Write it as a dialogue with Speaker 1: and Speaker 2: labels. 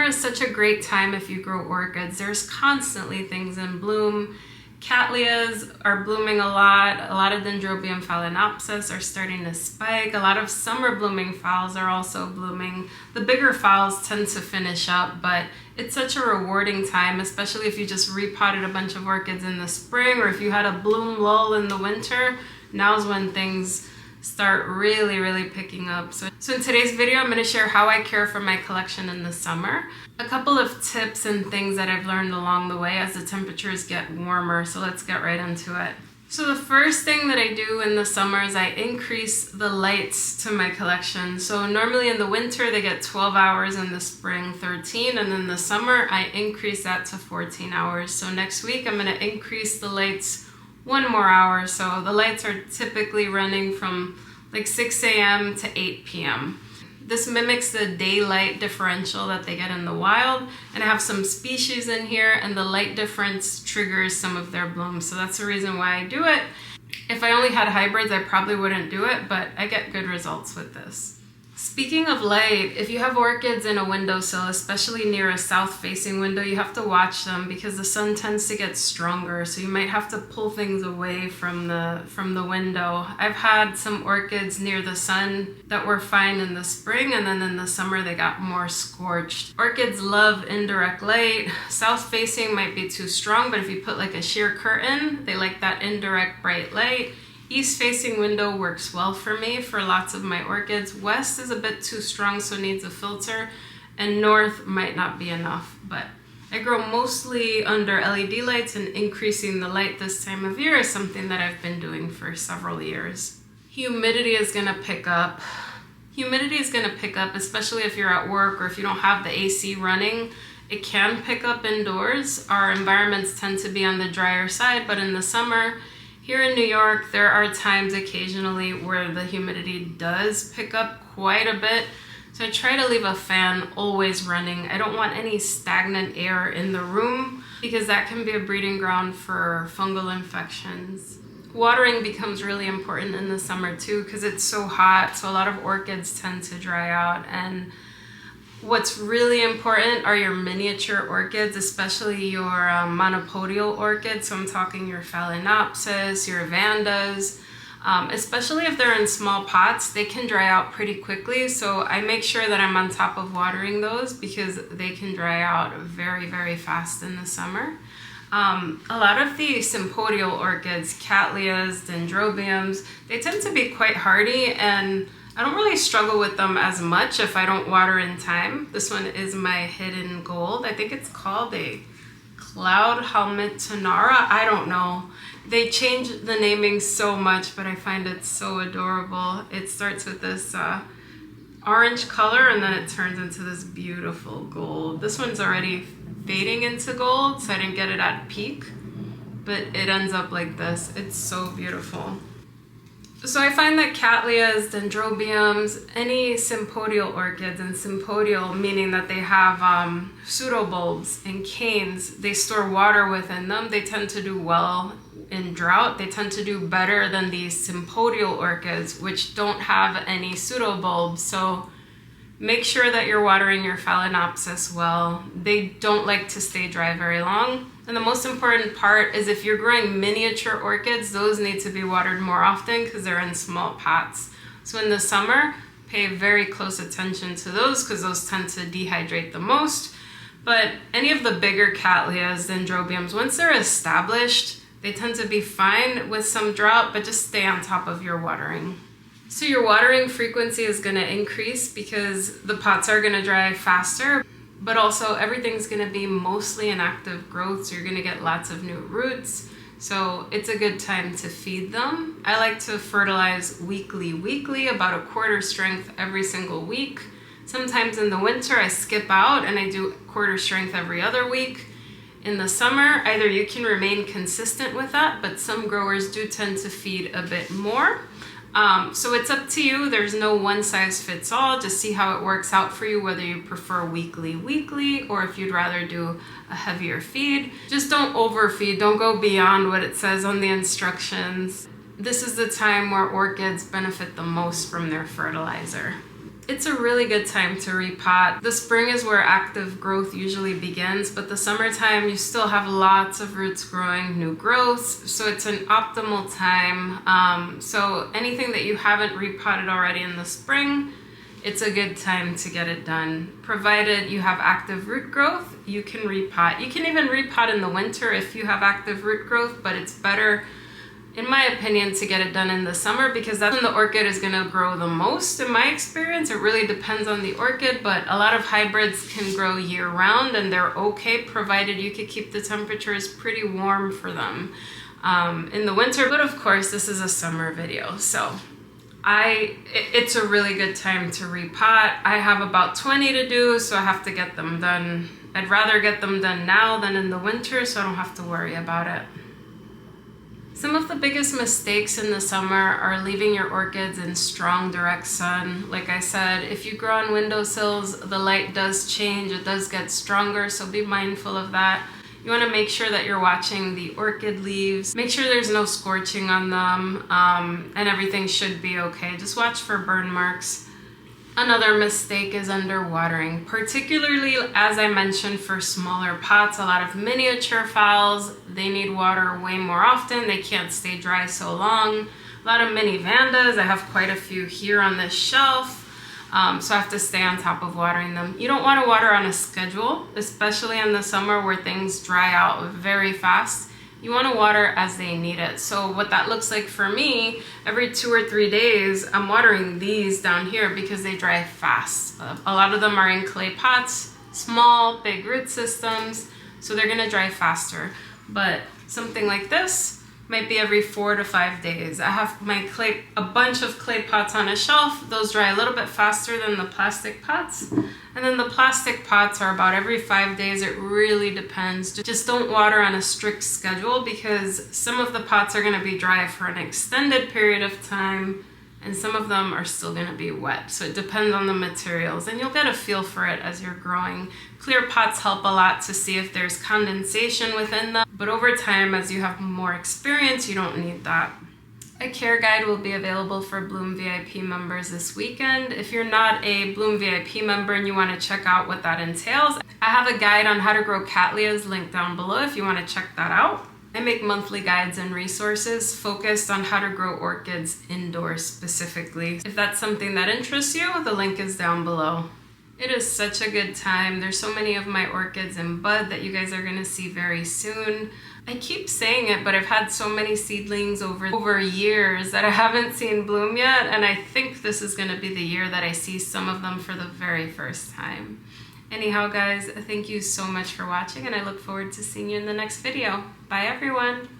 Speaker 1: Summer is such a great time if you grow orchids. There's constantly things in bloom. Cattleyas are blooming a lot of Dendrobium Phalaenopsis are starting to spike. A lot of summer blooming phals are also blooming. The bigger phals tend to finish up, but it's such a rewarding time, especially if you just repotted a bunch of orchids in the spring, or if you had a bloom lull in the winter. Now's when things start really picking up. So in today's video, I'm going to share how I care for my collection in the summer. A couple of tips and things that I've learned along the way as the temperatures get warmer. So let's get right into it. So the first thing that I do in the summer is I increase the lights to my collection. So normally in the winter, they get 12 hours, in the spring 13, and in the summer, I increase that to 14 hours. So next week, I'm going to increase the lights 1 more hour. So the lights are typically running from like 6 a.m. to 8 p.m. This mimics the daylight differential that they get in the wild, and I have some species in here, and the light difference triggers some of their blooms. So that's the reason why I do it. If I only had hybrids, I probably wouldn't do it, but I get good results with this. Speaking of light, if you have orchids in a windowsill, especially near a south-facing window, you have to watch them because the sun tends to get stronger. So you might have to pull things away from the window. I've had some orchids near the sun that were fine in the spring, and then in the summer they got more scorched. Orchids love indirect light. South-facing might be too strong, but if you put like a sheer curtain, they like that indirect bright light. East-facing window works well for me for lots of my orchids. West is a bit too strong, so needs a filter, and north might not be enough. But I grow mostly under LED lights, and increasing the light this time of year is something that I've been doing for several years. Humidity is gonna pick up. Humidity is gonna pick up, especially if you're at work or if you don't have the AC running. It can pick up indoors. Our environments tend to be on the drier side, but in the summer, here in New York, there are times occasionally where the humidity does pick up quite a bit. So I try to leave a fan always running. I don't want any stagnant air in the room because that can be a breeding ground for fungal infections. Watering becomes really important in the summer too because it's so hot, so a lot of orchids tend to dry out. And what's really important are your miniature orchids, especially your monopodial orchids. So I'm talking your Phalaenopsis, your Vandas, especially if they're in small pots, they can dry out pretty quickly. So I make sure that I'm on top of watering those because they can dry out very fast in the summer. A lot of the sympodial orchids, Cattleyas, Dendrobiums, they tend to be quite hardy, and I don't really struggle with them as much if I don't water in time. This one is my hidden gold. I think it's called a cloud helmet tonara. I don't know. They change the naming so much, but I find it so adorable. It starts with this orange color, and then it turns into this beautiful gold. This one's already fading into gold, so I didn't get it at peak, but it ends up like this. It's so beautiful. So I find that Cattleyas, Dendrobiums, any sympodial orchids, and sympodial meaning that they have pseudobulbs and canes, they store water within them. They tend to do well in drought. They tend to do better than these sympodial orchids, which don't have any pseudobulbs. So make sure that you're watering your Phalaenopsis well. They don't like to stay dry very long. And the most important part is if you're growing miniature orchids, those need to be watered more often because they're in small pots. So in the summer, pay very close attention to those because those tend to dehydrate the most. But any of the bigger Cattleyas, Dendrobiums, once they're established, they tend to be fine with some drought, but just stay on top of your watering. So your watering frequency is going to increase because the pots are going to dry faster, but also everything's going to be mostly in active growth, so you're going to get lots of new roots. So it's a good time to feed them. I like to fertilize weekly, about a quarter strength every single week. Sometimes in the winter I skip out and I do quarter strength every other week. In the summer, either you can remain consistent with that, but some growers do tend to feed a bit more. So it's up to you. There's no one size fits all. Just see how it works out for you, whether you prefer weekly, or if you'd rather do a heavier feed. Just don't overfeed. Don't go beyond what it says on the instructions. This is the time where orchids benefit the most from their fertilizer. It's a really good time to repot. The spring is where active growth usually begins, but the summertime you still have lots of roots growing, new growth, so it's an optimal time. So anything that you haven't repotted already in the spring, it's a good time to get it done. Provided you have active root growth, you can repot. You can even repot in the winter if you have active root growth, but it's better, in my opinion, to get it done in the summer because that's when the orchid is going to grow the most. In my experience, it really depends on the orchid, but a lot of hybrids can grow year round and they're okay provided you could keep the temperatures pretty warm for them in the winter. But of course, this is a summer video, so it's a really good time to repot. I have about 20 to do, so I have to get them done. I'd rather get them done now than in the winter, so I don't have to worry about it. Some of the biggest mistakes in the summer are leaving your orchids in strong direct sun. Like I said, if you grow on windowsills, the light does change, it does get stronger, so be mindful of that. You want to make sure that you're watching the orchid leaves. Make sure there's no scorching on them, and everything should be okay. Just watch for burn marks. Another mistake is underwatering, particularly, as I mentioned, for smaller pots. A lot of miniature phals, they need water way more often. They can't stay dry so long. A lot of mini vandas, I have quite a few here on this shelf. So I have to stay on top of watering them. You don't want to water on a schedule, especially in the summer where things dry out very fast. You want to water as they need it. So what that looks like for me, every 2 or 3 days, I'm watering these down here because they dry fast. A lot of them are in clay pots, small, big root systems, so they're gonna dry faster. But something like this might be every 4 to 5 days. I have a bunch of clay pots on a shelf. Those dry a little bit faster than the plastic pots. And then the plastic pots are about every 5 days. It really depends. Just don't water on a strict schedule because some of the pots are gonna be dry for an extended period of time and some of them are still gonna be wet. So it depends on the materials and you'll get a feel for it as you're growing. Clear pots help a lot to see if there's condensation within them, but over time, as you have more experience, you don't need that. A care guide will be available for Bloom VIP members this weekend. If you're not a Bloom VIP member and you want to check out what that entails, I have a guide on how to grow Cattleyas linked down below if you want to check that out. I make monthly guides and resources focused on how to grow orchids indoors specifically. If that's something that interests you, the link is down below. It is such a good time. There's so many of my orchids in bud that you guys are gonna see very soon. I keep saying it, but I've had so many seedlings over years that I haven't seen bloom yet, and I think this is gonna be the year that I see some of them for the very first time. Anyhow, guys, thank you so much for watching, and I look forward to seeing you in the next video. Bye, everyone.